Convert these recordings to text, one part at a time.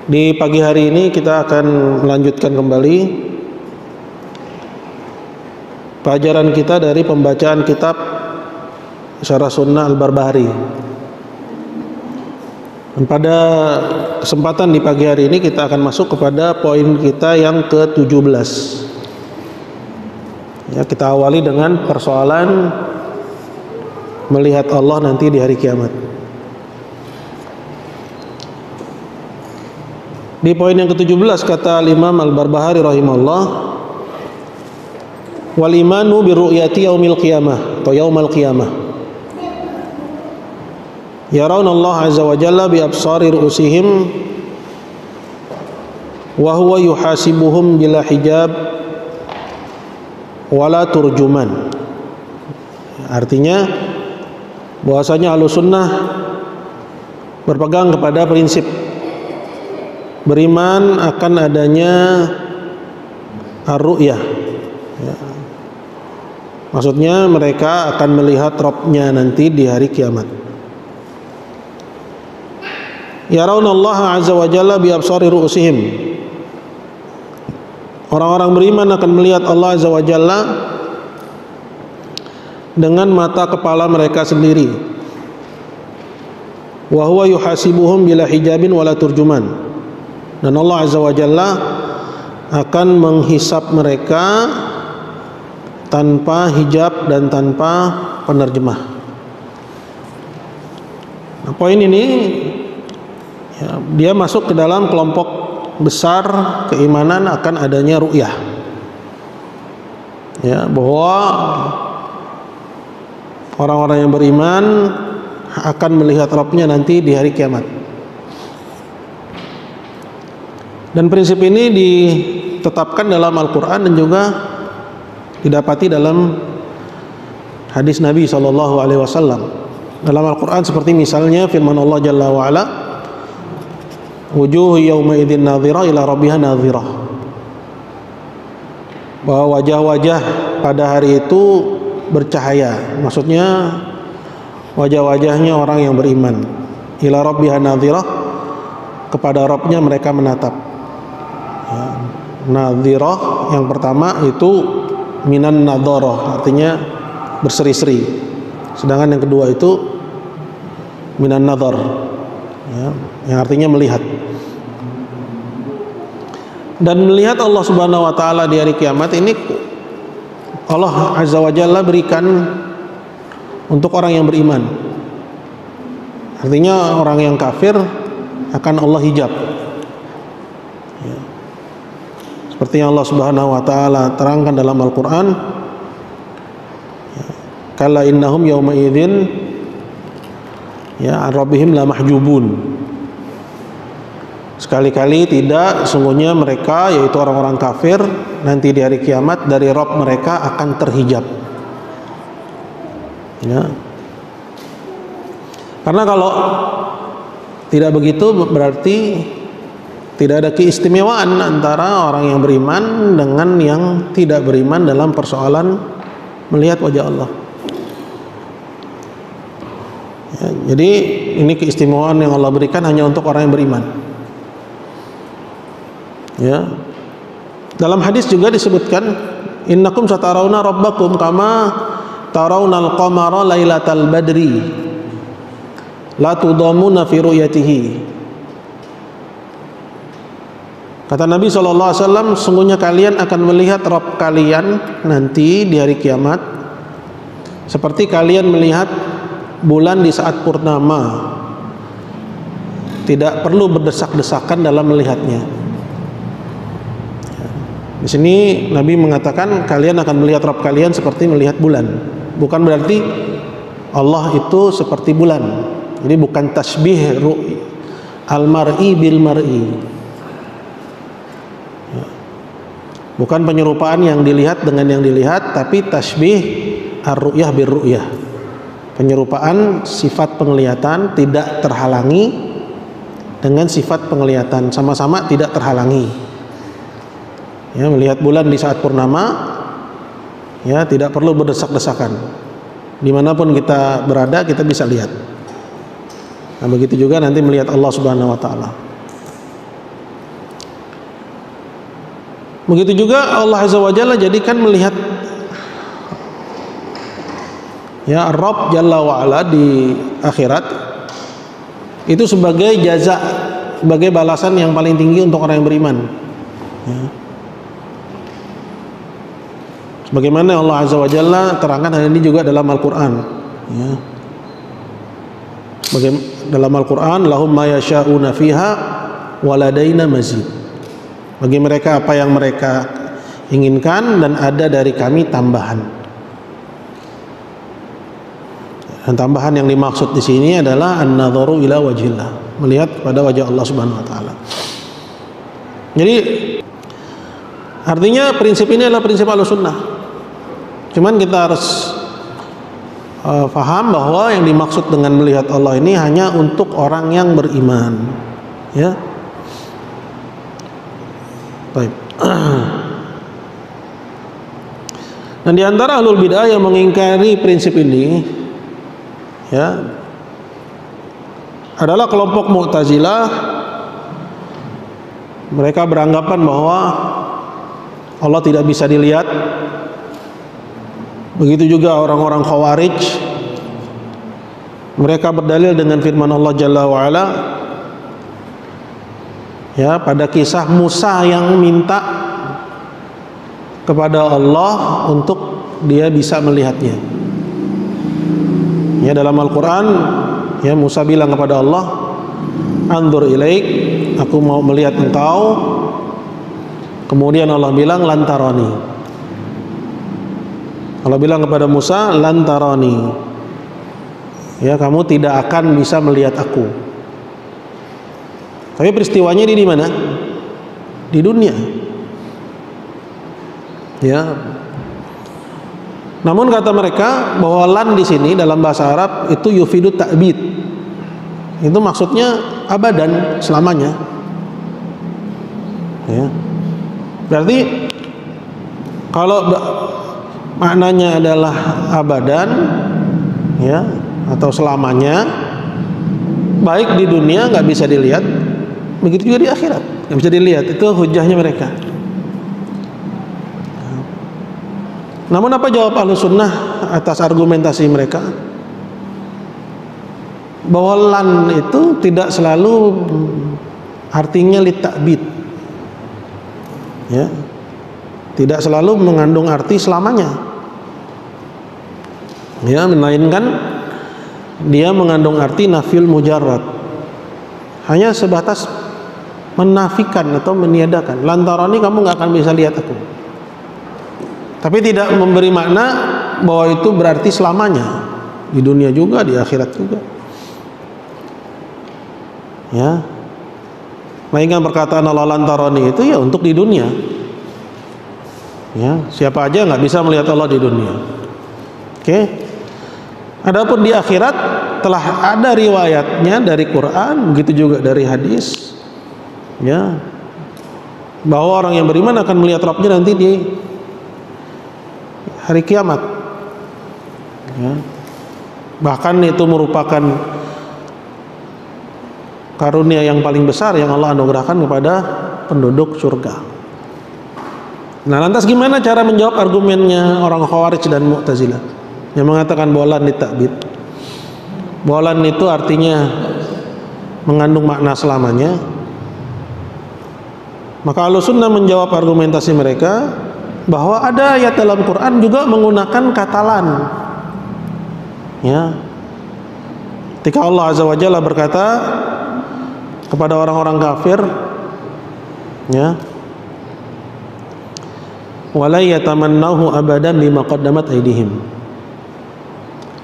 Di pagi hari ini kita akan melanjutkan kembali pelajaran kita dari pembacaan kitab Syarah Sunnah Al-Barbahari. Dan pada kesempatan di pagi hari ini kita akan masuk kepada poin kita yang ke-17. Ya, kita awali dengan persoalan melihat Allah nanti di hari kiamat. Di poin yang ke-17 kata Imam Al-Barbahari rahimahullah, wal imanu bi ru'yati yaumil qiyamah atau yaumal qiyamah. Yarawna Allah azza wa jalla bi absari ru'usihim wa huwa yuhasibuhum bila hijab wala turjuman. Artinya bahwasanya Ahlussunnah berpegang kepada prinsip beriman akan adanya ar-ru'yah. Ya. Maksudnya mereka akan melihat Rabbnya nanti di hari kiamat. Yarawnallaha azza wa jalla bi absari ru'usihim. Orang-orang beriman akan melihat Allah azza wa jalla dengan mata kepala mereka sendiri. Wa huwa yuhasibuhum bila hijabin wala turjuman. Dan Allah azza wa jalla akan menghisap mereka tanpa hijab dan tanpa penerjemah. Nah, poin ini ya, dia masuk ke dalam kelompok besar keimanan akan adanya ru'yah. Ya, bahwa orang-orang yang beriman akan melihat Rabbnya nanti di hari kiamat. Dan prinsip ini ditetapkan dalam Al-Quran dan juga didapati dalam hadis Nabi SAW. Dalam Al-Quran seperti misalnya firman Allah Jalla wa'ala, wujuh yawma idzin nadhirah ila rabbiha nadhirah, bahwa wajah-wajah pada hari itu bercahaya. Maksudnya wajah-wajahnya orang yang beriman. Ila rabbiha nadhirah, kepada Rabbnya mereka menatap. Nadhirah yang pertama itu minan nadharah, artinya berseri-seri. Sedangkan yang kedua itu minan nadhar, ya, yang artinya melihat. Dan melihat Allah Subhanahu wa taala di hari kiamat ini Allah azza wa jalla berikan untuk orang yang beriman. Artinya orang yang kafir akan Allah hijab. Seperti yang Allah Subhanahu wa taala terangkan dalam Al-Qur'an, kalla innahum yauma idzin ya rabbihim la mahjubun. Sekali-kali tidak, sungguhnya mereka yaitu orang-orang kafir nanti di hari kiamat dari Rabb mereka akan terhijab. Ya. Karena kalau tidak begitu berarti tidak ada keistimewaan antara orang yang beriman dengan yang tidak beriman dalam persoalan melihat wajah Allah. Ya, jadi ini keistimewaan yang Allah berikan hanya untuk orang yang beriman. Ya. Dalam hadis juga disebutkan, innakum satarawna rabbakum kama tarawnal qamara lailatal badri la tudamuna fi ru'yatihi. Kata Nabi SAW, sungguhnya kalian akan melihat Rabb kalian nanti di hari kiamat seperti kalian melihat bulan di saat purnama. Tidak perlu berdesak-desakan dalam melihatnya. Di sini Nabi mengatakan kalian akan melihat Rabb kalian seperti melihat bulan. Bukan berarti Allah itu seperti bulan. Jadi bukan tasbih al-mar'i bil mar'i. Bukan penyerupaan yang dilihat dengan yang dilihat, tapi tasbih ar-ru'yah bir-ru'yah. Penyerupaan sifat penglihatan tidak terhalangi dengan sifat penglihatan, sama-sama tidak terhalangi. Ya, melihat bulan di saat purnama, ya tidak perlu berdesak-desakan. Dimanapun kita berada kita bisa lihat. Nah, begitu juga nanti melihat Allah Subhanahu Wa Taala. Begitu juga Allah Azza wa Jalla jadikan melihat ya Rabb Jalla wa Ala di akhirat itu sebagai jaza, sebagai balasan yang paling tinggi untuk orang yang beriman. Ya. Sebagaimana Allah Azza wa Jalla terangkan hal ini juga dalam Al-Quran. Ya. Dalam Al-Quran, lahum ma yasha'una fiha waladaina mazid. Bagi mereka apa yang mereka inginkan dan ada dari kami tambahan. Dan tambahan yang dimaksud di sini adalah an-nadharu ila wajhillah, melihat pada wajah Allah Subhanahu wa taala. Jadi artinya prinsip ini adalah prinsip Ahlussunnah. Cuman kita harus paham bahwa yang dimaksud dengan melihat Allah ini hanya untuk orang yang beriman, ya. Baik. Dan di antara ahlul bid'ah yang mengingkari prinsip ini, ya, adalah kelompok Mu'tazilah. Mereka beranggapan bahwa Allah tidak bisa dilihat. Begitu juga orang-orang Khawarij. Mereka berdalil dengan firman Allah Jalla wa Ala, ya, pada kisah Musa yang minta kepada Allah untuk dia bisa melihatnya. Ya, dalam Al-Quran, ya, Musa bilang kepada Allah, anzur ilaik, aku mau melihat engkau. Kemudian Allah bilang lantarani. Allah bilang kepada Musa, lantarani, ya, kamu tidak akan bisa melihat aku. Tapi peristiwanya di mana? Di dunia. Ya. Namun kata mereka bahwa lan di sini dalam bahasa Arab itu yufidu ta'bid. Itu maksudnya abadan, selamanya. Ya. Berarti kalau maknanya adalah abadan, ya, atau selamanya, baik di dunia nggak bisa dilihat, begitu juga di akhirat nggak bisa dilihat. Itu hujahnya mereka. Namun apa jawab Ahlussunnah atas argumentasi mereka? Bahwa lan itu tidak selalu artinya litakbid, ya, tidak selalu mengandung arti selamanya. Ya, melainkan dia mengandung arti nafil mujarrad, hanya sebatas menafikan atau meniadakan. Lantarani, kamu nggak akan bisa lihat aku. Tapi tidak memberi makna bahwa itu berarti selamanya, di dunia juga, di akhirat juga. Ya, melainkan perkataan Allah lantarani itu ya untuk di dunia. Ya, siapa aja nggak bisa melihat Allah di dunia. Oke. Adapun di akhirat telah ada riwayatnya dari Quran, begitu juga dari hadis, ya, bahwa orang yang beriman akan melihat Rabbnya nanti di hari kiamat. Ya. Bahkan itu merupakan karunia yang paling besar yang Allah anugerahkan kepada penduduk surga. Nah, lantas gimana cara menjawab argumennya orang Khawarij dan Mu'tazilah yang mengatakan bahwa lan litakbid? Bahwa lan itu artinya mengandung makna selamanya. Maka Ahlussunnah menjawab argumentasi mereka bahwa ada ayat dalam Quran juga menggunakan kata lan. Ya. Ketika Allah Azza wa Jalla berkata kepada orang-orang kafir, ya, wala yatamannahu abadan bima qaddamat aydihim.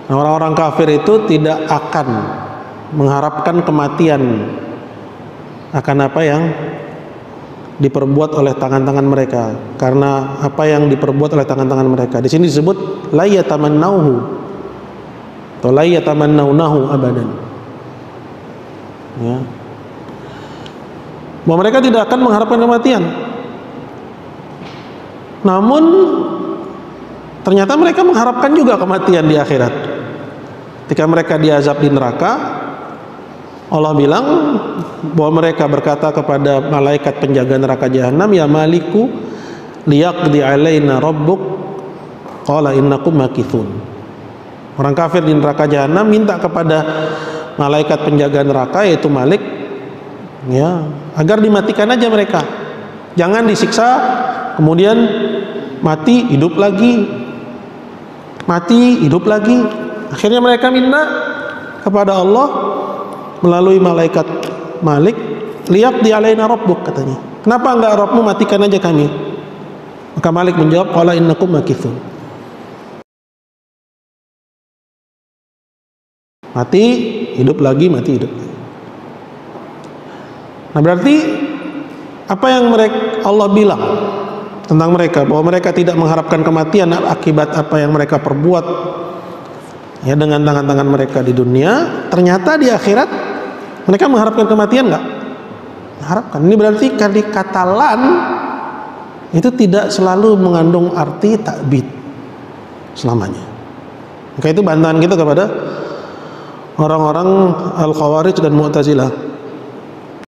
Nah, orang-orang kafir itu tidak akan mengharapkan kematian akan apa yang diperbuat oleh tangan-tangan mereka, karena apa yang diperbuat oleh tangan-tangan mereka. Di sini disebut la yatamannauhu atau la yatamannaunahu abadan. Ya. Bahwa mereka tidak akan mengharapkan kematian. Namun ternyata mereka mengharapkan juga kematian di akhirat. Ketika mereka diazab di neraka, Allah bilang bahwa mereka berkata kepada malaikat penjaga neraka jahanam, ya maliku liyaqdi alaina rabbuk qala innakum makithun. Orang kafir di neraka jahanam minta kepada malaikat penjaga neraka yaitu Malik, ya, agar dimatikan aja mereka, jangan disiksa kemudian mati hidup lagi, mati hidup lagi. Akhirnya mereka minta kepada Allah melalui malaikat Malik, liyaqdi alaina rabbuk, katanya, kenapa enggak Rabbmu matikan aja kami? Maka Malik menjawab, qala innakum makithun. Mati hidup lagi, mati hidup lagi. Nah, berarti apa yang Allah bilang tentang mereka, bahwa mereka tidak mengharapkan kematian akibat apa yang mereka perbuat ya dengan tangan-tangan mereka di dunia, ternyata di akhirat mereka mengharapkan kematian nggak? Mengharapkan. Ini berarti kata lan itu tidak selalu mengandung arti takbid selamanya. Maka itu bantahan kita kepada orang-orang Al-Khawarij dan Mu'tazilah